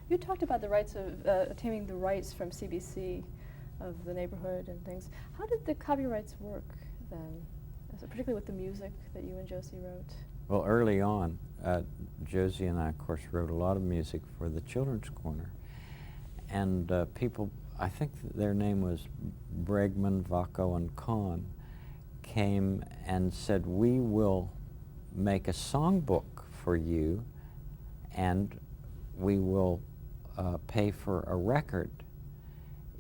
You talked about the rights of obtaining the rights from CBC of the neighborhood and things. How did the copyrights work then, particularly with the music that you and Josie wrote? Well, early on, Josie and I, of course, wrote a lot of music for the Children's Corner. And people, I think their name was Bregman, Vaco, and Kahn, came and said, we will make a songbook for you, and we will pay for a record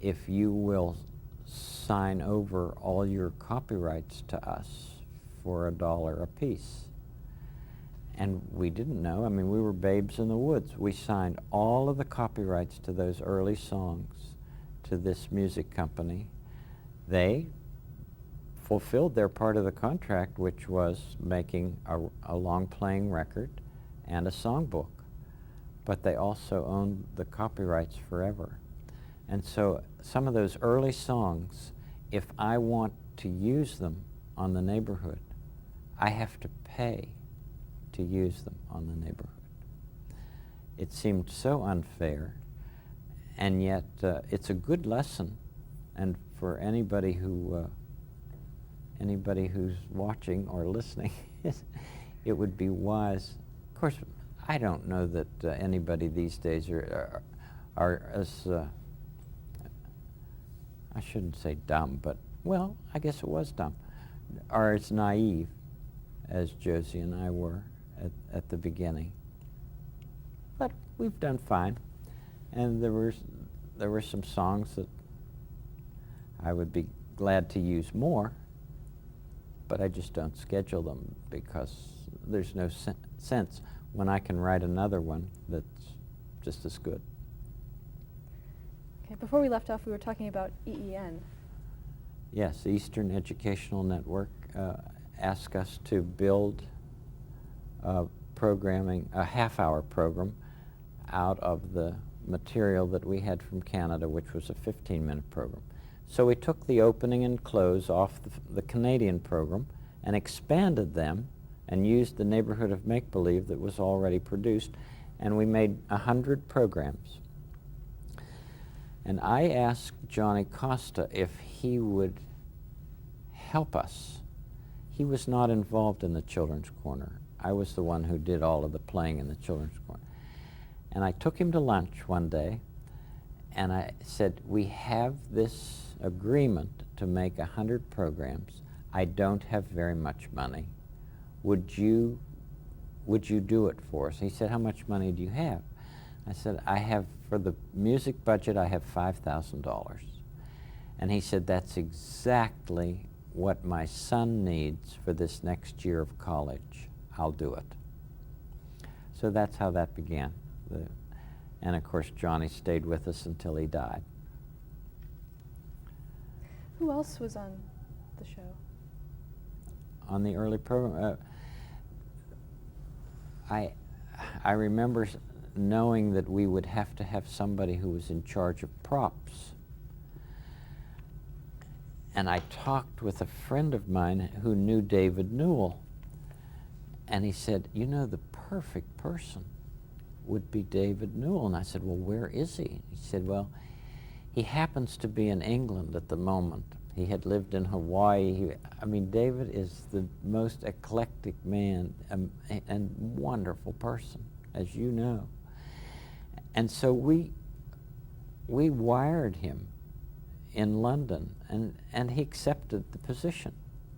if you will sign over all your copyrights to us for $1 a piece. And we didn't know. I mean, we were babes in the woods. We signed all of the copyrights to those early songs to this music company. They fulfilled their part of the contract, which was making a long-playing record and a songbook. But they also owned the copyrights forever. And so some of those early songs, if I want to use them on the neighborhood, I have to pay to use them on the neighborhood. It seemed so unfair, and yet it's a good lesson, and for anybody who's watching or listening, it would be wise. Of course, I don't know that anybody these days are as I shouldn't say dumb, but well, I guess it was dumb, are as naive as Josie and I were at the beginning. But we've done fine, and there were some songs that I would be glad to use more, but I just don't schedule them because there's no sense when I can write another one that's just as good. Okay, before we left off, we were talking about EEN. Yes, Eastern Educational Network asked us to build programming, a half-hour program out of the material that we had from Canada, which was a 15-minute program. So we took the opening and close off the Canadian program and expanded them and used the neighborhood of make-believe that was already produced, and we made 100 programs. And I asked Johnny Costa if he would help us. He was not involved in the Children's Corner. I was the one who did all of the playing in the Children's Corner. And I took him to lunch one day, and I said, we have this agreement to make 100 programs. I don't have very much money. Would you do it for us? He said, how much money do you have? I said, I have, for the music budget, I have $5,000. And he said, that's exactly what my son needs for this next year of college. I'll do it. So that's how that began. And of course, Johnny stayed with us until he died. Who else was on the show? On the early program, I remember knowing that we would have to have somebody who was in charge of props. And I talked with a friend of mine who knew David Newell. And he said, you know, the perfect person would be David Newell. And I said, well, where is he? He said, well, he happens to be in England at the moment. He had lived in Hawaii. I mean, David is the most eclectic man and wonderful person, as you know. And so we wired him in London, and he accepted the position.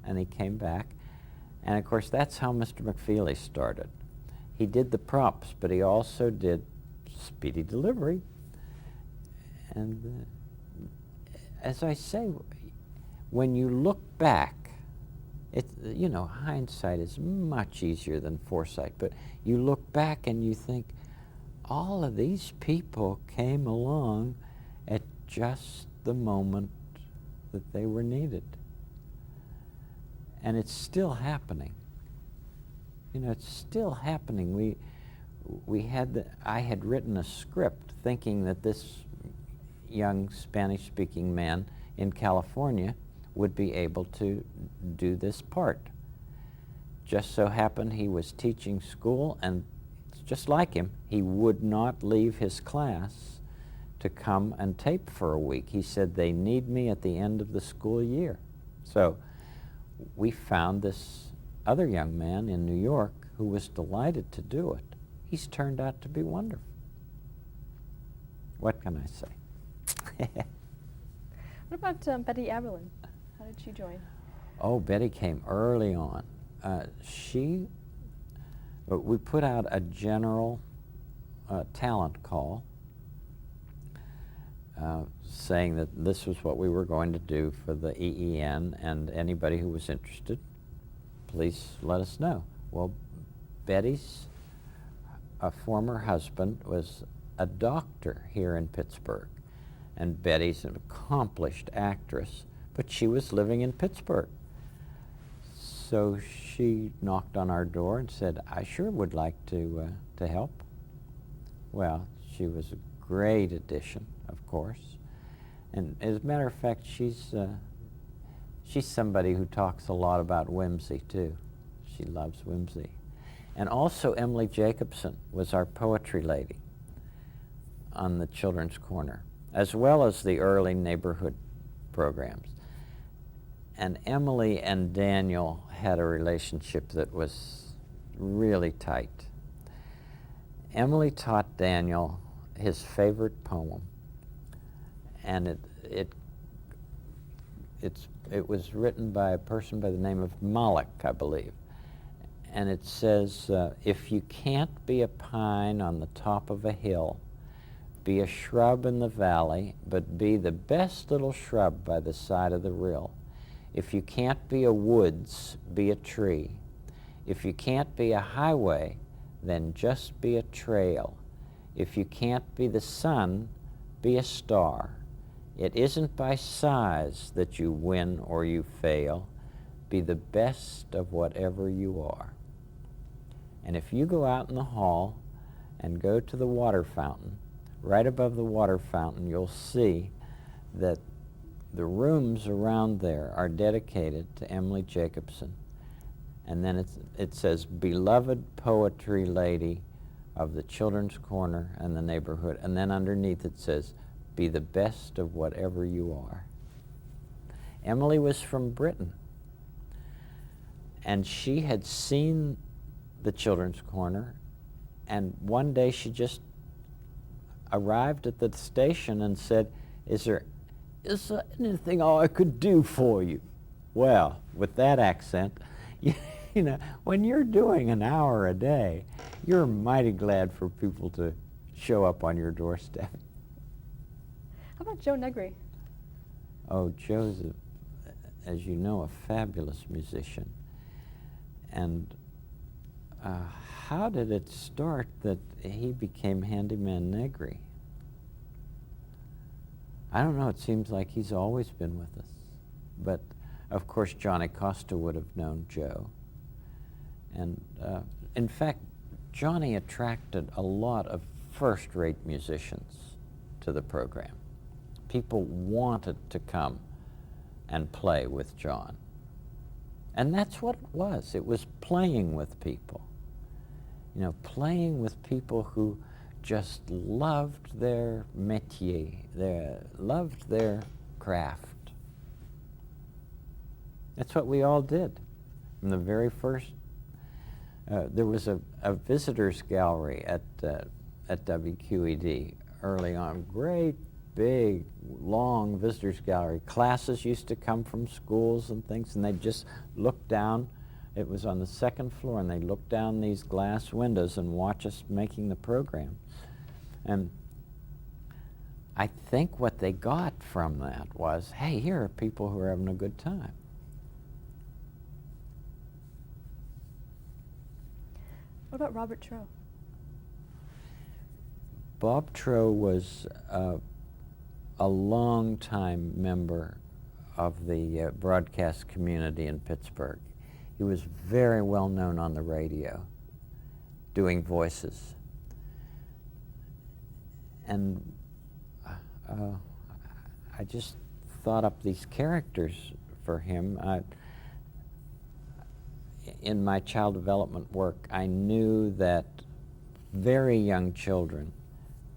And he came back. And of course, that's how Mr. McFeely started. He did the props, but he also did Speedy Delivery. And as I say, when you look back, you know, hindsight is much easier than foresight, but you look back and you think, all of these people came along at just the moment that they were needed. And it's still happening. You know, it's still happening. I had written a script thinking that this young Spanish-speaking man in California would be able to do this part. Just so happened he was teaching school, and just like him. He would not leave his class to come and tape for a week. He said, they need me at the end of the school year. So we found this other young man in New York who was delighted to do it. He's turned out to be wonderful. What can I say? What about Betty Aberlin? How did she join? Oh, Betty came early on. We put out a general talent call saying that this was what we were going to do for the EEN, and anybody who was interested, please let us know. Well, Betty's former husband was a doctor here in Pittsburgh, and Betty's an accomplished actress, but she was living in Pittsburgh. So she knocked on our door and said, I sure would like to help. Well, she was a great addition, of course. And as a matter of fact, she's somebody who talks a lot about whimsy, too. She loves whimsy. And also Emily Jacobson was our poetry lady on the Children's Corner, as well as the early neighborhood programs. And Emily and Daniel had a relationship that was really tight. Emily taught Daniel his favorite poem, and it was written by a person by the name of Moloch, I believe. And it says, if you can't be a pine on the top of a hill, be a shrub in the valley, but be the best little shrub by the side of the rill. If you can't be a woods, be a tree. If you can't be a highway, then just be a trail. If you can't be the sun, be a star. It isn't by size that you win or you fail. Be the best of whatever you are. And if you go out in the hall and go to the water fountain, right above the water fountain, you'll see that the rooms around there are dedicated to Emily Jacobson. And then it says, beloved poetry lady of the Children's Corner and the neighborhood. And then underneath it says, be the best of whatever you are. Emily was from Britain. And she had seen the Children's Corner. And one day she just arrived at the station and said, is there anything I could do for you? Well, with that accent, you know, when you're doing an hour a day, you're mighty glad for people to show up on your doorstep. How about Joe Negri? Oh, Joe's, as you know, a fabulous musician. And how did it start that he became Handyman Negri? I don't know, it seems like he's always been with us. But, of course, Johnny Costa would have known Joe. And, in fact, Johnny attracted a lot of first-rate musicians to the program. People wanted to come and play with John. And that's what it was. It was playing with people. You know, playing with people who just loved their métier, loved their craft. That's what we all did. From the very first, there was a visitors gallery at WQED early on. Great, big, long visitors gallery. Classes used to come from schools and things, and they'd just look down. It was on the second floor, and they'd look down these glass windows and watch us making the program. And I think what they got from that was, hey, here are people who are having a good time. What about Robert Trow? Bob Trow was a long-time member of the broadcast community in Pittsburgh. He was very well known on the radio, doing voices. And I just thought up these characters for him. In my child development work, I knew that very young children,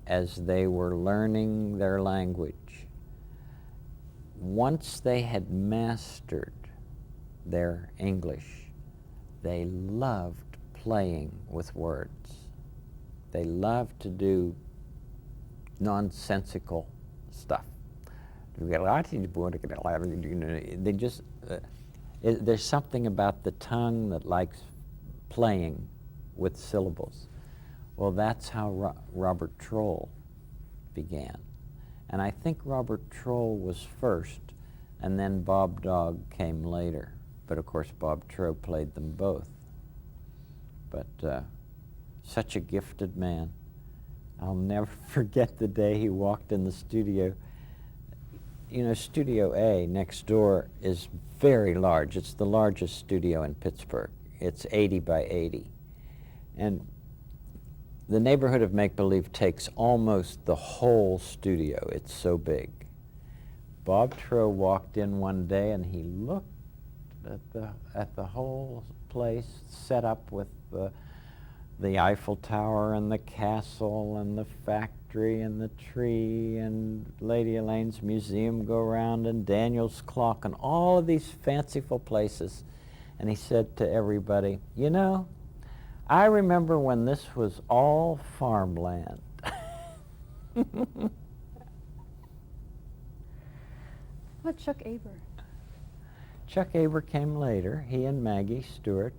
as they were learning their language, once they had mastered their English, they loved playing with words. They loved to do nonsensical stuff. They just, there's something about the tongue that likes playing with syllables. Well, that's how Robert Troll began. And I think Robert Troll was first, and then Bob Dog came later. But of course, Bob Troll played them both. But such a gifted man. I'll never forget the day he walked in the studio. You know, Studio A next door is very large. It's the largest studio in Pittsburgh. It's 80 by 80. And the neighborhood of Make-Believe takes almost the whole studio. It's so big. Bob Troll walked in one day and he looked at the whole place set up with the Eiffel Tower and the castle and the factory and the tree and Lady Elaine's museum go around and Daniel's clock and all of these fanciful places. And he said to everybody, you know, I remember when this was all farmland. What about Chuck Aber? Chuck Aber came later. He and Maggie Stewart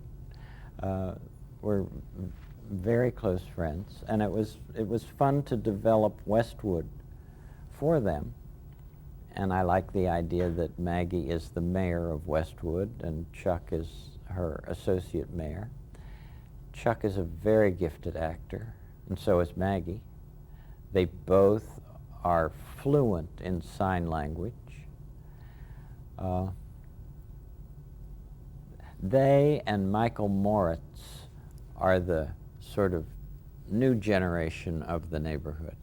were very close friends, and it was fun to develop Westwood for them. And I like the idea that Maggie is the mayor of Westwood and Chuck is her associate mayor. Chuck is a very gifted actor, and so is Maggie. They both are fluent in sign language. They and Michael Moritz are the sort of new generation of the neighborhood.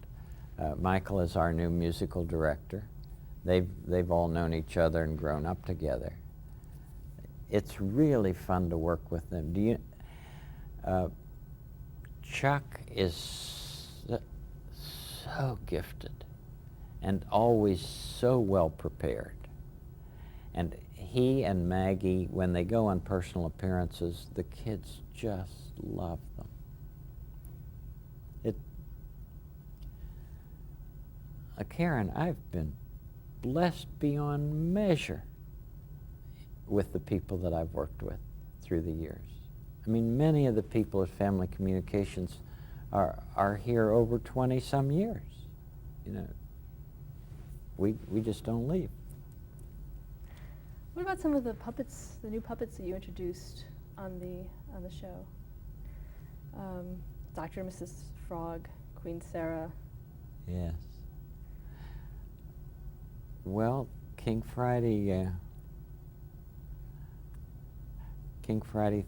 Michael is our new musical director. They've all known each other and grown up together. It's really fun to work with them. Chuck is so gifted and always so well prepared. And he and Maggie, when they go on personal appearances, the kids just love them. Karen, I've been blessed beyond measure with the people that I've worked with through the years. I mean, many of the people at Family Communications are here over 20-some years. You know, we just don't leave. What about some of the puppets, the new puppets that you introduced on the show? Dr. and Mrs. Frog, Queen Sarah. Yes. Well, King Friday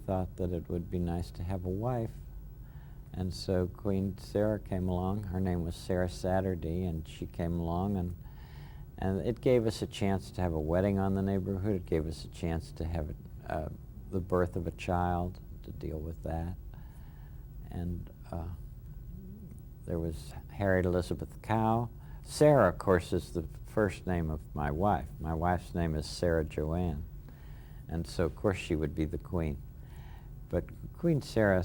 thought that it would be nice to have a wife, and so Queen Sarah came along. Her name was Sarah Saturday, and she came along, and it gave us a chance to have a wedding on the neighborhood. It gave us a chance to have the birth of a child, to deal with that. And there was Harriet Elizabeth Cow. Sarah, of course, is the first name of my wife. My wife's name is Sarah Joanne. And so, of course, she would be the queen. But Queen Sarah...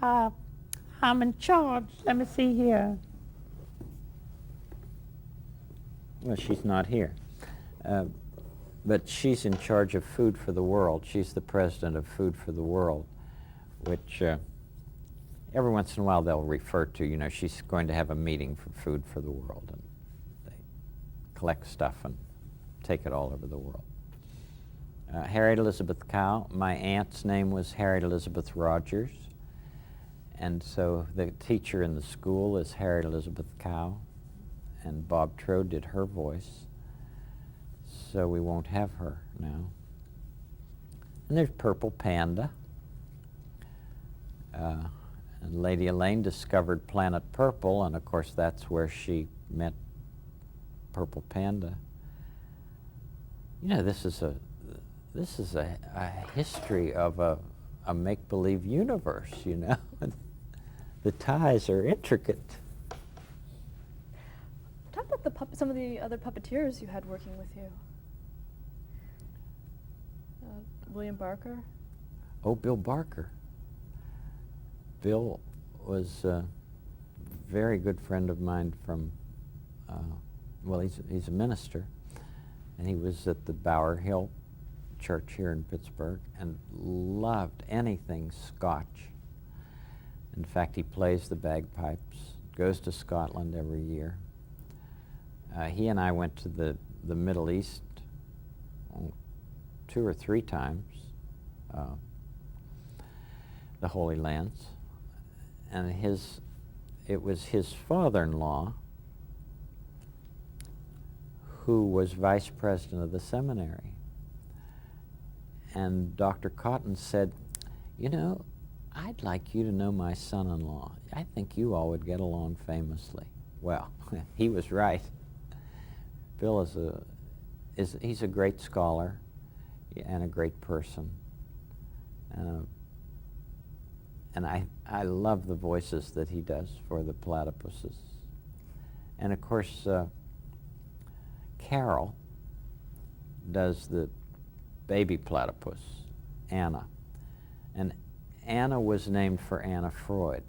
I'm in charge. Let me see here. Well, she's not here. But she's in charge of Food for the World. She's the president of Food for the World, which every once in a while they'll refer to, you know, she's going to have a meeting for Food for the World, and they collect stuff and take it all over the world. Harriet Elizabeth Cow, my aunt's name was Harriet Elizabeth Rogers, and so the teacher in the school is Harriet Elizabeth Cow, and Bob Troll did her voice, so we won't have her now. And there's Purple Panda. And Lady Elaine discovered Planet Purple, and of course that's where she met Purple Panda. You know, this is a history of a a make-believe universe, you know. The ties are intricate. Talk about some of the other puppeteers you had working with you. William Barker. Oh, Bill Barker. Bill was a very good friend of mine from, well, he's a minister, and he was at the Bower Hill Church here in Pittsburgh and loved anything Scotch. In fact, he plays the bagpipes, goes to Scotland every year. He and I went to the Middle East 2 or 3 times, the Holy Lands, and it was his father-in-law who was vice president of the seminary. And Dr. Cotton said, you know, I'd like you to know my son-in-law. I think you all would get along famously. Well, he was right. Bill he's a great scholar and a great person. And I love the voices that he does for the platypuses. And of course, Carol does the baby platypus, Anna. And Anna was named for Anna Freud.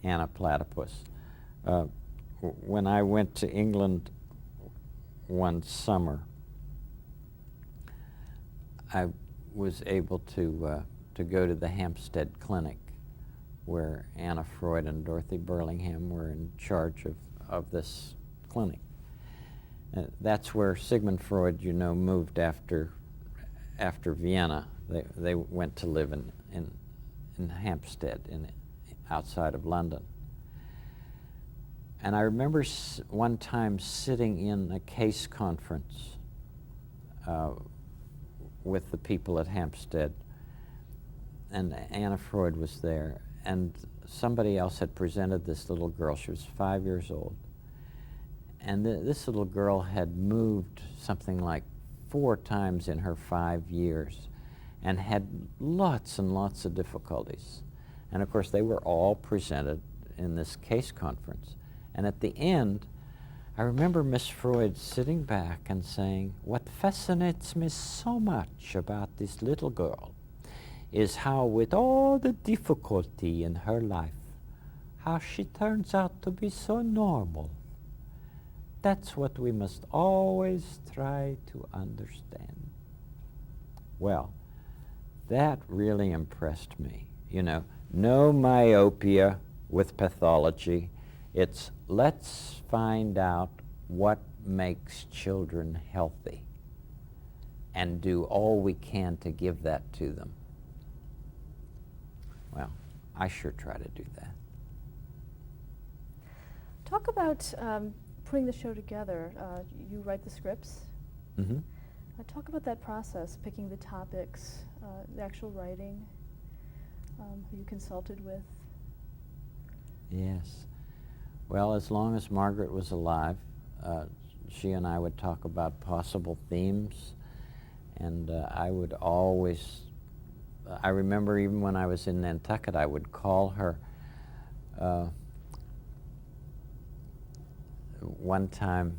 Anna Platypus. When I went to England one summer, I was able to go to the Hampstead Clinic, where Anna Freud and Dorothy Burlingham were in charge of this clinic. That's where Sigmund Freud, you know, moved after Vienna. They went to live in Hampstead, outside of London. And I remember one time sitting in a case conference with the people at Hampstead, and Anna Freud was there, and somebody else had presented this little girl. She was 5 years old. And this little girl had moved something like 4 times in her 5 years and had lots and lots of difficulties. And of course, they were all presented in this case conference. And at the end, I remember Miss Freud sitting back and saying, what fascinates me so much about this little girl is how, with all the difficulty in her life, how she turns out to be so normal. That's what we must always try to understand. Well, that really impressed me. You know, no myopia with pathology. It's let's find out what makes children healthy and do all we can to give that to them. Well, I sure try to do that. Talk about putting the show together. You write the scripts. Mm-hmm. Talk about that process, picking the topics, the actual writing, who you consulted with. Yes. Well, as long as Margaret was alive, she and I would talk about possible themes, and I would always, I remember even when I was in Nantucket, I would call her. One time,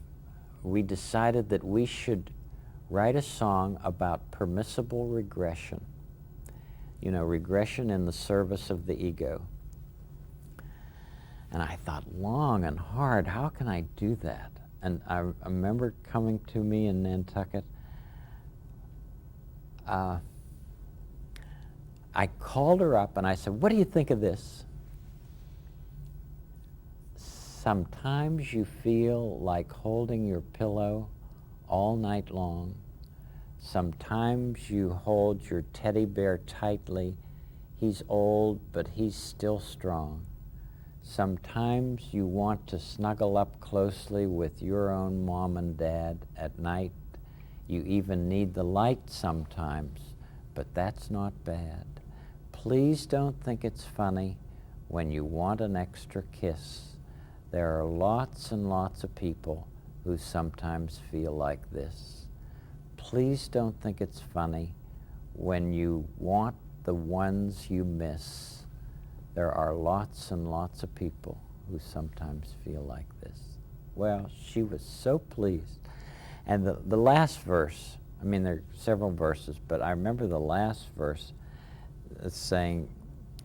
we decided that we should write a song about permissible regression. You know, regression in the service of the ego. And I thought long and hard, how can I do that? And I remember coming to me in Nantucket. I called her up and I said, what do you think of this? Sometimes you feel like holding your pillow all night long. Sometimes you hold your teddy bear tightly. He's old, but he's still strong. Sometimes you want to snuggle up closely with your own mom and dad at night. You even need the light sometimes, but that's not bad. Please don't think it's funny when you want an extra kiss. There are lots and lots of people who sometimes feel like this. Please don't think it's funny when you want the ones you miss. There are lots and lots of people who sometimes feel like this. Well, she was so pleased. And the last verse, I mean, there are several verses, but I remember the last verse saying,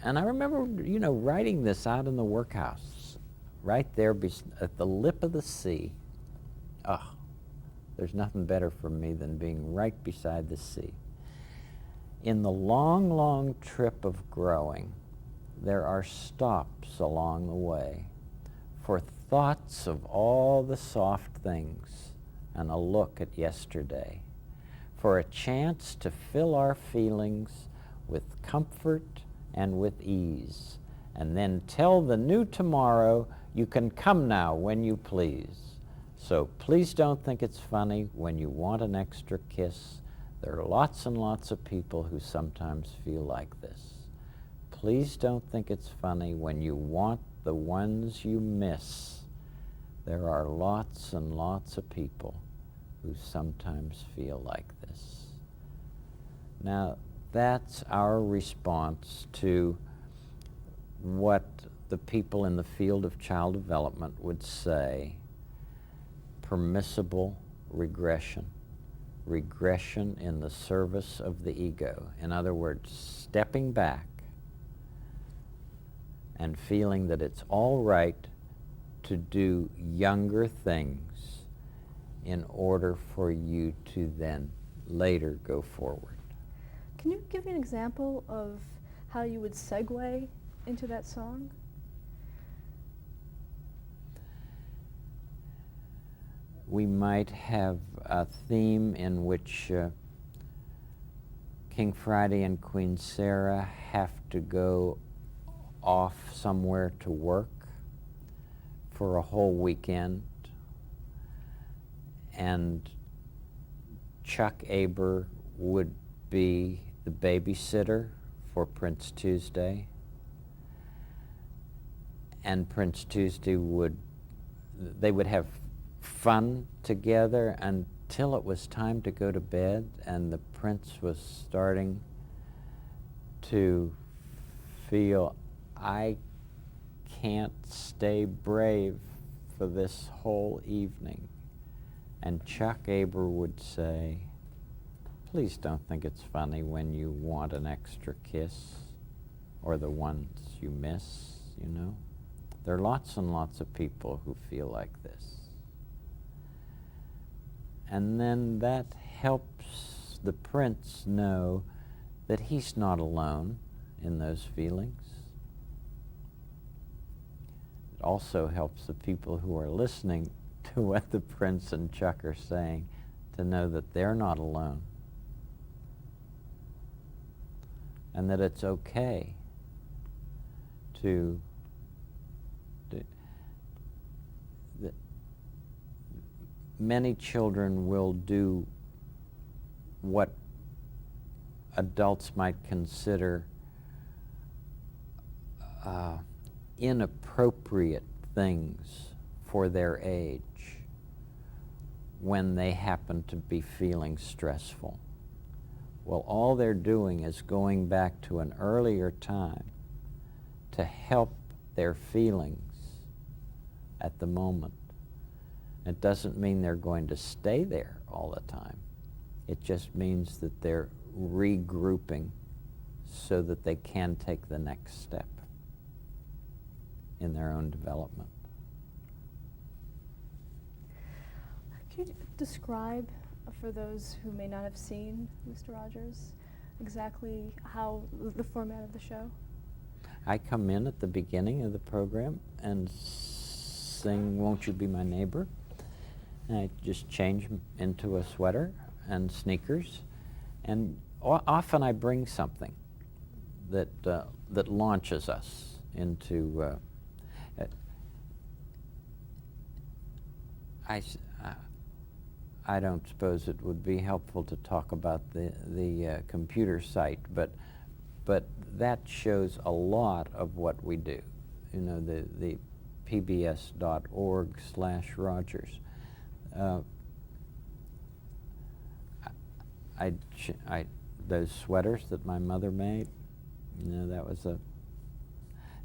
and I remember, writing this out in the workhouse, right there at the lip of the sea. Oh, there's nothing better for me than being right beside the sea. In the long, long trip of growing, there are stops along the way for thoughts of all the soft things and a look at yesterday, for a chance to fill our feelings with comfort and with ease, and then tell the new tomorrow, you can come now when you please. So please don't think it's funny when you want an extra kiss. There are lots and lots of people who sometimes feel like this. Please don't think it's funny when you want the ones you miss. There are lots and lots of people who sometimes feel like this. Now, that's our response to what the people in the field of child development would say, permissible regression. Regression in the service of the ego. In other words, stepping back and feeling that it's all right to do younger things in order for you to then later go forward. Can you give me an example of how you would segue into that song? We might have a theme in which King Friday and Queen Sarah have to go off somewhere to work for a whole weekend, and Chuck Aber would be the babysitter for Prince Tuesday, and Prince Tuesday would have fun together until it was time to go to bed, and the prince was starting to feel, I can't stay brave for this whole evening. And Chuck Aber would say, please don't think it's funny when you want an extra kiss or the ones you miss, There are lots and lots of people who feel like this. And then that helps the prince know that he's not alone in those feelings. It also helps the people who are listening to what the prince and Chuck are saying to know that they're not alone. And that it's okay to many children will do what adults might consider inappropriate things for their age when they happen to be feeling stressful. Well, all they're doing is going back to an earlier time to help their feelings at the moment. It doesn't mean they're going to stay there all the time. It just means that they're regrouping so that they can take the next step in their own development. Can you describe, for those who may not have seen Mr. Rogers, exactly how the format of the show? I come in at the beginning of the program and sing Won't You Be My Neighbor? And I just change into a sweater and sneakers, and often I bring something that launches us into. I don't suppose it would be helpful to talk about the computer site, but that shows a lot of what we do. The pbs.org/Rogers. those sweaters that my mother made. You know, that was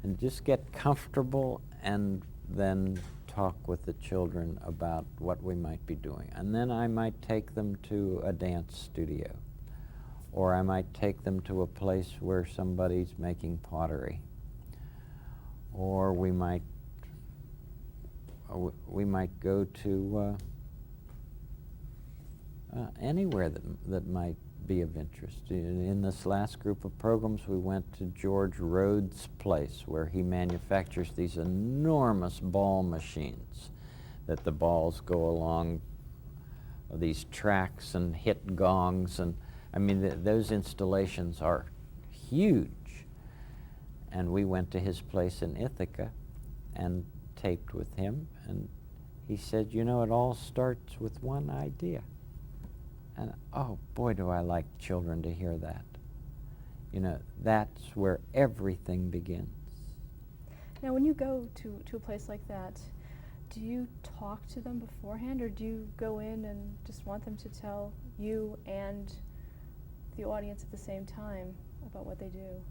and just get comfortable and then talk with the children about what we might be doing. And then I might take them to a dance studio, or I might take them to a place where somebody's making pottery, or we might go to anywhere that might be of interest. In this last group of programs, we went to George Rhodes' place, where he manufactures these enormous ball machines that the balls go along these tracks and hit gongs, and I mean those installations are huge. And we went to his place in Ithaca and taped with him, and he said, you know, it all starts with one idea. And oh boy, do I like children to hear that. You know, that's where everything begins. Now, when you go to a place like that, do you talk to them beforehand, or do you go in and just want them to tell you and the audience at the same time about what they do?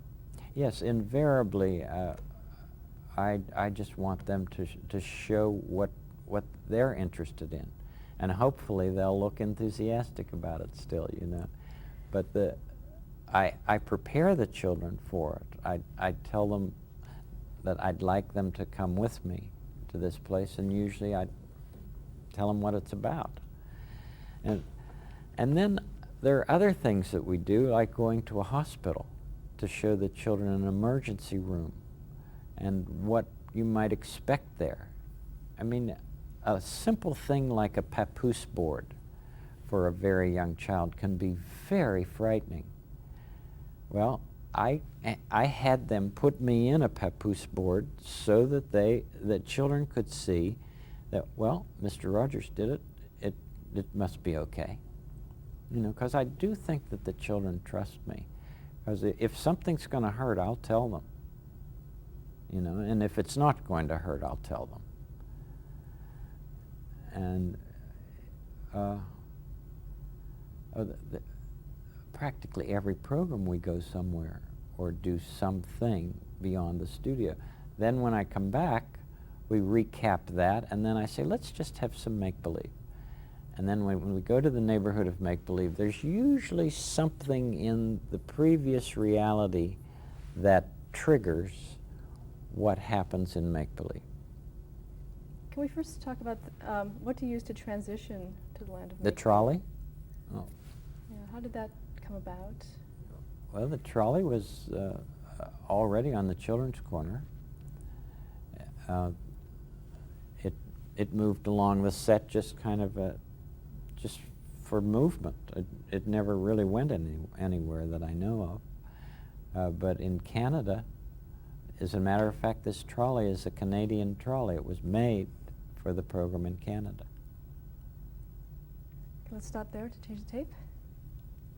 Yes, invariably, I just want them to show what they're interested in. And hopefully they'll look enthusiastic about it still, you know. But I prepare the children for it. I tell them that I'd like them to come with me to this place, and usually I tell them what it's about. And then there are other things that we do, like going to a hospital to show the children an emergency room and what you might expect there. I mean, a simple thing like a papoose board for a very young child can be very frightening. Well, I had them put me in a papoose board so that children could see that, well, Mr. Rogers did it, it must be okay. You know, because I do think that the children trust me. Because if something's going to hurt, I'll tell them. You know, and if it's not going to hurt, I'll tell them. And practically every program we go somewhere or do something beyond the studio. Then when I come back, we recap that, and then I say, let's just have some make-believe. And then when we go to the neighborhood of make-believe, there's usually something in the previous reality that triggers what happens in make-believe. Can we first talk about what to use to transition to the land of The make-believe? trolley? Oh. Yeah, how did that come about? Well, the trolley was already on the children's corner. It moved along the set just kind of just for movement. It never really went anywhere that I know of. But in Canada, as a matter of fact, this trolley is a Canadian trolley. It was made for the program in Canada. Let's stop there to change the tape.